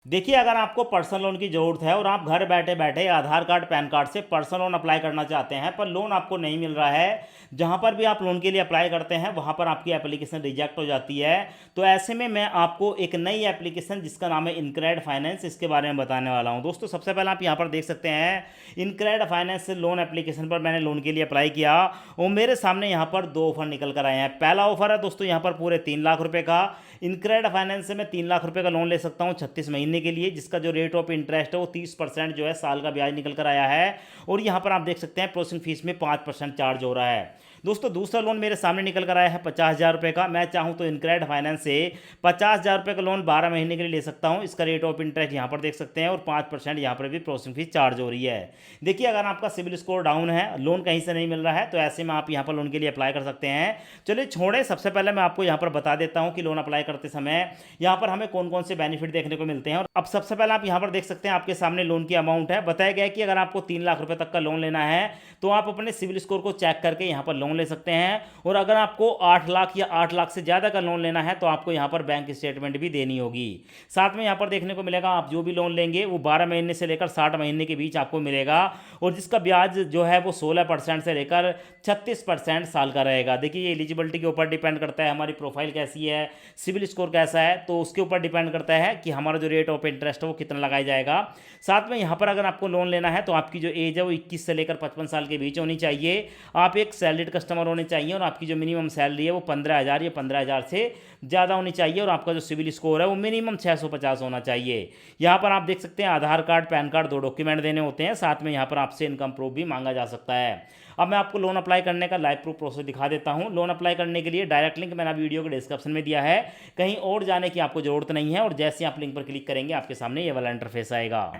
देखिए, अगर आपको पर्सनल लोन की ज़रूरत है और आप घर बैठे बैठे आधार कार्ड पैन कार्ड से पर्सनल लोन अप्लाई करना चाहते हैं पर लोन आपको नहीं मिल रहा है, जहां पर भी आप लोन के लिए अप्लाई करते हैं वहां पर आपकी एप्लीकेशन रिजेक्ट हो जाती है। तो ऐसे में मैं आपको एक नई एप्लीकेशन जिसका नाम है इनक्रेड फाइनेंस, इसके बारे में बताने वाला हूं। दोस्तों, सबसे पहले आप यहां पर देख सकते हैं इनक्रेड फाइनेंस लोन एप्लीकेशन पर मैंने लोन के लिए अप्लाई किया और मेरे सामने यहाँ पर दो ऑफर निकल कर आए हैं। पहला ऑफर है दोस्तों यहाँ पर पूरे 3 लाख रुपए का। इनक्रेड फाइनेंस से मैं 3 लाख रुपए का लोन ले सकता हूँ 36 महीने के लिए, जिसका जो रेट ऑफ इंटरेस्ट है वो 30% जो है साल का ब्याज निकल कर आया है। और यहाँ पर आप देख सकते हैं प्रोसेसिंग फीस में 5% चार्ज हो रहा है। दोस्तों, दूसरा लोन मेरे सामने निकल कर आया है 50,000 रुपये का। मैं चाहूँ तो इनक्रेड फाइनेंस से 50,000 रुपये का लोन 12 महीने के लिए ले सकता हूँ। इसका रेट ऑफ इंटरेस्ट यहाँ पर देख सकते हैं और 5% यहाँ पर भी प्रोसेसिंग फीस चार्ज हो रही है। देखिए, अगर आपका सिविल स्कोर डाउन है, लोन कहीं से नहीं मिल रहा है, तो ऐसे में आप यहाँ पर लोन के लिए अप्लाई कर सकते हैं। चलिए छोड़े, सबसे पहले मैं आपको यहाँ पर बता देता हूँ कि लोन अप्लाई करते समय यहाँ पर हमें कौन कौन से बेनिफिट देखने को मिलते हैं। और अब सबसे पहले आप यहाँ पर देख सकते हैं आपके सामने लोन की अमाउंट है। बताया गया है कि अगर आपको 3 लाख रुपए तक का लोन लेना है तो आप अपने सिविल स्कोर को चेक करके यहाँ पर लोन ले सकते हैं। और अगर आपको 8 लाख या 8 लाख से ज़्यादा का लोन लेना है तो आपको यहाँ पर बैंक स्टेटमेंट भी देनी होगी। साथ में यहाँ पर देखने को मिलेगा आप जो भी लोन लेंगे वो 12 महीने से लेकर 60 महीने के बीच आपको मिलेगा, और जिसका ब्याज जो है वो 16% से लेकर 36% साल का रहेगा। देखिए, ये एलिजिबिलिटी के ऊपर डिपेंड करता है, हमारी प्रोफाइल कैसी है, सिविल स्कोर कैसा है, तो उसके ऊपर डिपेंड करता है कि हमारा जो रेट ऑफ इंटरेस्ट है वो कितना लगाया जाएगा। साथ में यहाँ पर अगर आपको लोन लेना है तो आपकी जो एज है वो 21 से लेकर 55 साल के बीच होनी चाहिए। आप एक सैलरीड कस्टमर होने चाहिए और आपकी जो मिनिमम सैलरी है वो 15,000 या 15,000 से ज़्यादा होनी चाहिए, और आपका जो सिविल स्कोर है वो मिनिमम 650 होना चाहिए। यहाँ पर आप देख सकते हैं आधार कार्ड पैन कार्ड 2 डॉक्यूमेंट देने होते हैं। साथ में यहाँ पर आपसे इनकम प्रूफ भी मांगा जा सकता है। अब मैं आपको लोन अप्लाई करने का लाइव प्रूफ प्रोसेस दिखा देता हूँ। लोन अप्लाई करने के लिए डायरेक्ट लिंक मैंने वीडियो के डिस्क्रिप्शन में दिया है, कहीं और जाने की आपको ज़रूरत नहीं है। और जैसे आप लिंक पर क्लिक करेंगे आपके सामने ये वाला इंटरफेस आएगा।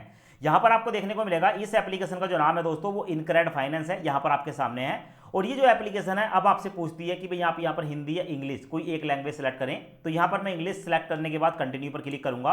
यहाँ पर आपको देखने को मिलेगा इस एप्लीकेशन का जो नाम है दोस्तों वो इनक्रेड फाइनेंस है, यहाँ पर आपके सामने है। और ये जो एप्लीकेशन है अब आपसे पूछती है कि भाई आप यहाँ पर हिंदी या इंग्लिश कोई एक लैंग्वेज सेलेक्ट करें। तो यहाँ पर मैं इंग्लिश सेलेक्ट करने के बाद कंटिन्यू पर क्लिक करूंगा।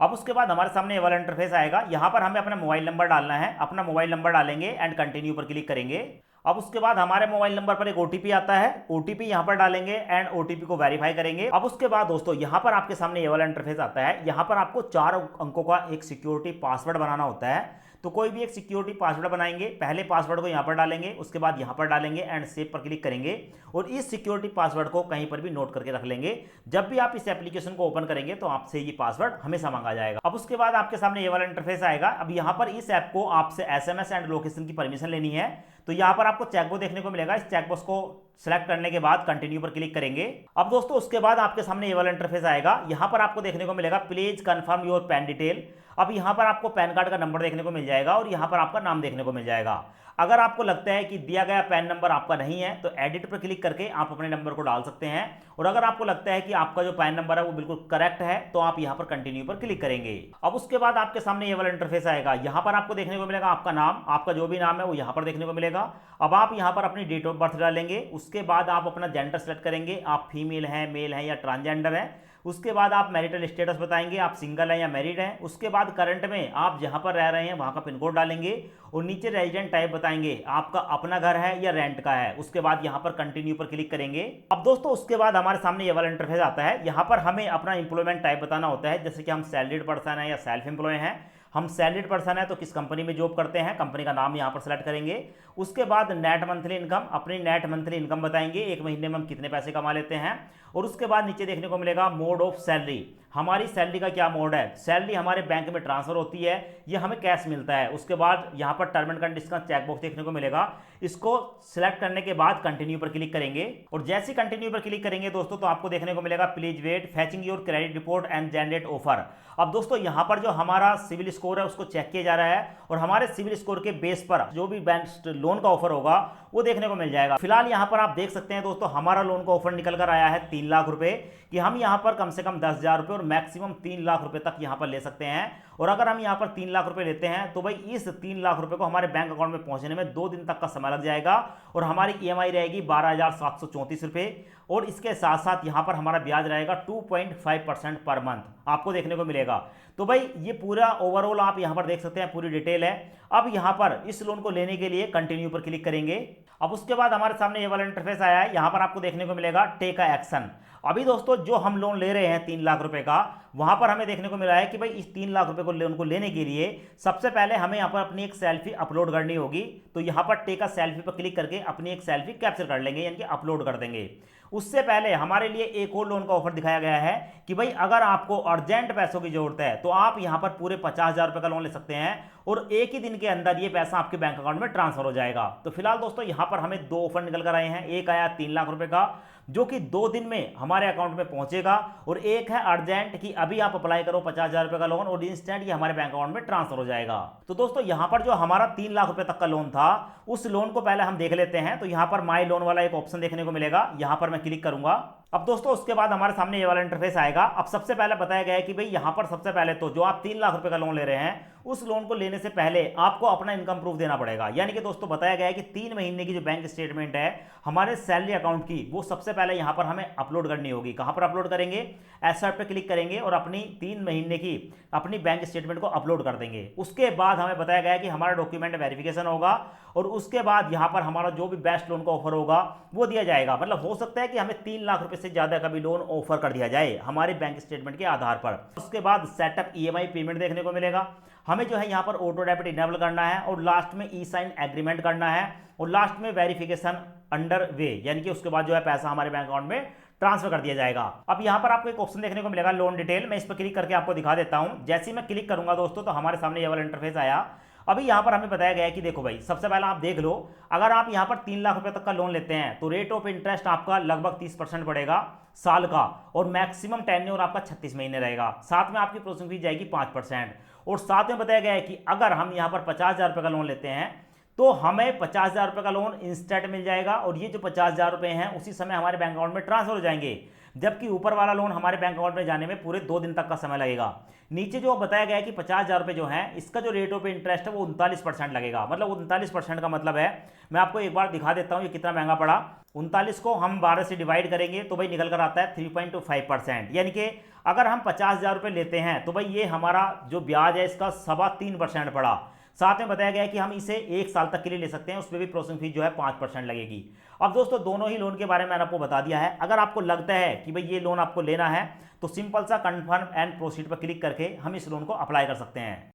अब उसके बाद हमारे सामने ये वाला इंटरफेस आएगा। यहाँ पर हमें अपना मोबाइल नंबर डालना है, अपना मोबाइल नंबर डालेंगे एंड कंटिन्यू पर क्लिक करेंगे। अब उसके बाद हमारे मोबाइल नंबर पर एक ओटीपी आता है, ओटीपी यहाँ पर डालेंगे एंड ओटीपी को वेरीफाई करेंगे। अब उसके बाद दोस्तों यहाँ पर आपके सामने ये वाला इंटरफेस आता है। यहाँ पर आपको 4 अंकों का एक सिक्योरिटी पासवर्ड बनाना होता है। तो कोई भी एक सिक्योरिटी पासवर्ड बनाएंगे, पहले पासवर्ड को यहाँ पर डालेंगे, उसके बाद यहाँ पर डालेंगे एंड सेव पर क्लिक करेंगे। और इस सिक्योरिटी पासवर्ड को कहीं पर भी नोट करके रख लेंगे। जब भी आप इस एप्लीकेशन को ओपन करेंगे तो आपसे ये पासवर्ड हमेशा मांगा जाएगा। अब उसके बाद आपके सामने ये वाला इंटरफेस आएगा। अब यहाँ पर इस ऐप को आपसे एसएमएस एंड लोकेशन की परमिशन लेनी है। तो यहाँ पर आपको चेकबॉक्स देखने को मिलेगा। इस चेकबॉक्स को सेलेक्ट करने के बाद कंटिन्यू पर क्लिक करेंगे। अब दोस्तों उसके बाद आपके सामने ये वाला इंटरफेस आएगा। यहाँ पर आपको देखने को मिलेगा please confirm your pan detail. अब यहाँ पर आपको पैन कार्ड का नंबर देखने को मिल जाएगा और यहाँ पर आपका नाम देखने को मिल जाएगा। अगर आपको लगता है कि दिया गया पैन नंबर आपका नहीं है तो एडिट पर क्लिक करके आप अपने नंबर को डाल सकते हैं। और अगर आपको लगता है कि आपका जो पैन नंबर है वो बिल्कुल करेक्ट है तो आप यहाँ पर कंटिन्यू पर क्लिक करेंगे। अब उसके बाद आपके सामने ये वाला इंटरफेस आएगा। यहाँ पर आपको देखने को मिलेगा आपका नाम, आपका जो भी नाम है वो यहाँ पर देखने को मिलेगा। अब आप यहाँ पर अपनी डेट ऑफ बर्थ डालेंगे। उसके बाद आप अपना जेंडर सेलेक्ट करेंगे, आप फीमेल हैं, मेल हैं या ट्रांसजेंडर हैं। उसके बाद आप मैरिटल स्टेटस बताएंगे, आप सिंगल हैं या मैरिड हैं। उसके बाद करंट में आप जहां पर रह रहे हैं वहां का पिन कोड डालेंगे और नीचे रेजिडेंट टाइप बताएंगे, आपका अपना घर है या रेंट का है। उसके बाद यहां पर कंटिन्यू पर क्लिक करेंगे। अब दोस्तों उसके बाद हमारे सामने ये वाला इंटरफेस आता है। यहां पर हमें अपना इंप्लॉयमेंट टाइप बताना होता है, जैसे कि हम सैलरीड पर्सन है या सेल्फ एम्प्लॉय हैं। हम सैलरीड पर्सन है तो किस कंपनी में जॉब करते हैं, कंपनी का नाम यहाँ पर सेलेक्ट करेंगे। उसके बाद नेट मंथली इनकम, अपनी नेट मंथली इनकम बताएंगे, एक महीने में हम कितने पैसे कमा लेते हैं। और उसके बाद नीचे देखने को मिलेगा मोड ऑफ सैलरी, हमारी सैलरी का क्या मोड है। सैलरी हमारे बैंक में ट्रांसफर होती है, ये हमें कैश मिलता है। उसके बाद यहाँ पर टर्म एंड कंडीशन का चेकबॉक्स देखने को मिलेगा। इसको सिलेक्ट करने के बाद कंटिन्यू पर क्लिक करेंगे। और जैसे कंटिन्यू पर क्लिक करेंगे दोस्तों तो आपको देखने को मिलेगा please wait fetching your credit report and generate offer. अब दोस्तों यहाँ पर जो हमारा सिविल स्कोर है उसको चेक किया जा रहा है और हमारे सिविल स्कोर के बेस पर जो भी बैंक लोन का ऑफर होगा वो देखने को मिल जाएगा। फिलहाल यहाँ पर आप देख सकते हैं दोस्तों हमारा लोन का ऑफर निकल कर आया है 3 लाख रुपए कि हम यहाँ पर कम से कम 10,000 रुपये और मैक्सिमम 3 लाख रुपए तक यहाँ पर ले सकते हैं। और अगर हम यहाँ पर 3 लाख रुपए लेते हैं तो भाई इस 3 लाख रुपए को हमारे बैंक अकाउंट में पहुंचने में 2 दिन तक का समय लग जाएगा और हमारी ईएमआई रहेगी 12,734 रुपये। और इसके साथ साथ यहाँ पर हमारा ब्याज रहेगा 2.5% पर मंथ आपको देखने को मिलेगा। तो भाई ये पूरा ओवरऑल आप यहाँ पर देख सकते हैं, पूरी डिटेल है। अब यहाँ पर इस लोन को लेने के लिए कंटिन्यू पर क्लिक करेंगे। अब उसके बाद हमारे सामने ये वाला इंटरफेस आया है। यहाँ पर आपको देखने को मिलेगा टेक अ एक्शन। अभी दोस्तों जो हम लोन ले रहे हैं 3 लाख रुपए का, वहां पर हमें देखने को मिला है कि भाई इस 3 लाख रुपए को लोन को लेने के लिए सबसे पहले हमें यहाँ पर अपनी एक सेल्फी अपलोड करनी होगी। तो यहाँ पर टेक अ सेल्फी पर क्लिक करके अपनी एक सेल्फी कैप्चर कर लेंगे, यानी कि अपलोड कर देंगे। उससे पहले हमारे लिए एक और लोन का ऑफर दिखाया गया है कि भाई अगर आपको अर्जेंट पैसों की जरूरत है तो आप यहाँ पर पूरे 50,000 रुपए का लोन ले सकते हैं और एक ही दिन के अंदर ये पैसा आपके बैंक अकाउंट में ट्रांसफर हो जाएगा। तो फिलहाल दोस्तों यहाँ पर हमें दो ऑफर निकल कर आए हैं। एक आया 3 लाख रुपए का जो कि 2 दिन में हमारे अकाउंट में पहुंचेगा, और एक है अर्जेंट कि अभी आप अप्लाई करो 50,000 रुपए का लोन और इंस्टेंट ये हमारे बैंक अकाउंट में ट्रांसफर हो जाएगा। तो दोस्तों यहाँ पर जो हमारा 3 लाख रुपए तक का लोन था उस लोन को पहले हम देख लेते हैं। तो यहाँ पर माई लोन वाला एक ऑप्शन देखने को मिलेगा, यहाँ पर मैं क्लिक करूंगा। अब दोस्तों उसके बाद हमारे सामने ये वाला इंटरफेस आएगा। अब सबसे पहले बताया गया है कि भाई यहाँ पर सबसे पहले तो जो आप 3 लाख रुपए का लोन ले रहे हैं उस लोन को लेने से पहले आपको अपना इनकम प्रूफ देना पड़ेगा। यानी कि दोस्तों बताया गया है कि 3 महीने की जो बैंक स्टेटमेंट है हमारे सैलरी अकाउंट की, वो सबसे पहले यहाँ पर हमें अपलोड करनी होगी। कहाँ पर अपलोड करेंगे? एसर्ट पे क्लिक करेंगे और अपनी 3 महीने की अपनी बैंक स्टेटमेंट को अपलोड कर देंगे। उसके बाद हमें बताया गया है कि हमारा डॉक्यूमेंट वेरिफिकेशन होगा और उसके बाद यहाँ पर हमारा जो भी बेस्ट लोन का ऑफर होगा वो दिया जाएगा। मतलब हो सकता है कि हमें 3 लाख रुपए से ज्यादा का भी लोन ऑफर कर दिया जाए हमारे बैंक स्टेटमेंट के आधार पर। उसके बाद सेटअप ईएमआई पेमेंट देखने को मिलेगा। हमें जो है यहाँ पर ऑटो डेबिट इनेबल करना है और लास्ट में ई साइन एग्रीमेंट करना है और लास्ट में वेरिफिकेशन अंडर वे, यानी कि उसके बाद जो है पैसा हमारे बैंक अकाउंट में ट्रांसफर कर दिया जाएगा। अब यहाँ पर आपको एक ऑप्शन देखने को मिलेगा लोन डिटेल। मैं इस पर क्लिक करके आपको दिखा देता हूँ। जैसे ही मैं क्लिक करूंगा दोस्तों तो हमारे सामने ये वाला इंटरफेस आया। अभी यहाँ पर हमें बताया गया है कि देखो भाई सबसे पहले आप देख लो, अगर आप यहाँ पर 3 लाख रुपए तक का लोन लेते हैं तो रेट ऑफ इंटरेस्ट आपका लगभग 30% पड़ेगा साल का, और मैक्सिमम टेन्योर आपका 36 महीने रहेगा। साथ में आपकी प्रोसेसिंग फीस जाएगी 5%। और साथ में बताया गया है कि अगर हम यहाँ पर 50,000 रुपए का लोन लेते हैं तो हमें 50,000 रुपए का लोन इंस्टेंट मिल जाएगा और ये जो 50,000 रुपए हैं उसी समय हमारे बैंक अकाउंट में ट्रांसफर हो जाएंगे। जबकि ऊपर वाला लोन हमारे बैंक अकाउंट में जाने में पूरे 2 दिन तक का समय लगेगा। नीचे जो बताया गया है कि 50,000 रुपए जो है इसका जो रेट ऑफ इंटरेस्ट है वो 39% लगेगा। मतलब 39% का मतलब है, मैं आपको एक बार दिखा देता हूँ ये कितना महंगा पड़ा। 39 को हम 12 से डिवाइड करेंगे तो भाई निकल कर आता है 3.25%। यानी कि अगर हम 50,000 रुपए लेते हैं तो भाई ये हमारा जो ब्याज है इसका 3.25% पड़ा। साथ में बताया गया है कि हम इसे 1 साल तक के लिए ले सकते हैं, उस पर भी प्रोसेसिंग फीस जो है 5% लगेगी। अब दोस्तों दोनों ही लोन के बारे में मैंने आपको बता दिया है। अगर आपको लगता है कि भाई ये लोन आपको लेना है तो सिंपल सा कंफर्म एंड प्रोसीड पर क्लिक करके हम इस लोन को अप्लाई कर सकते हैं।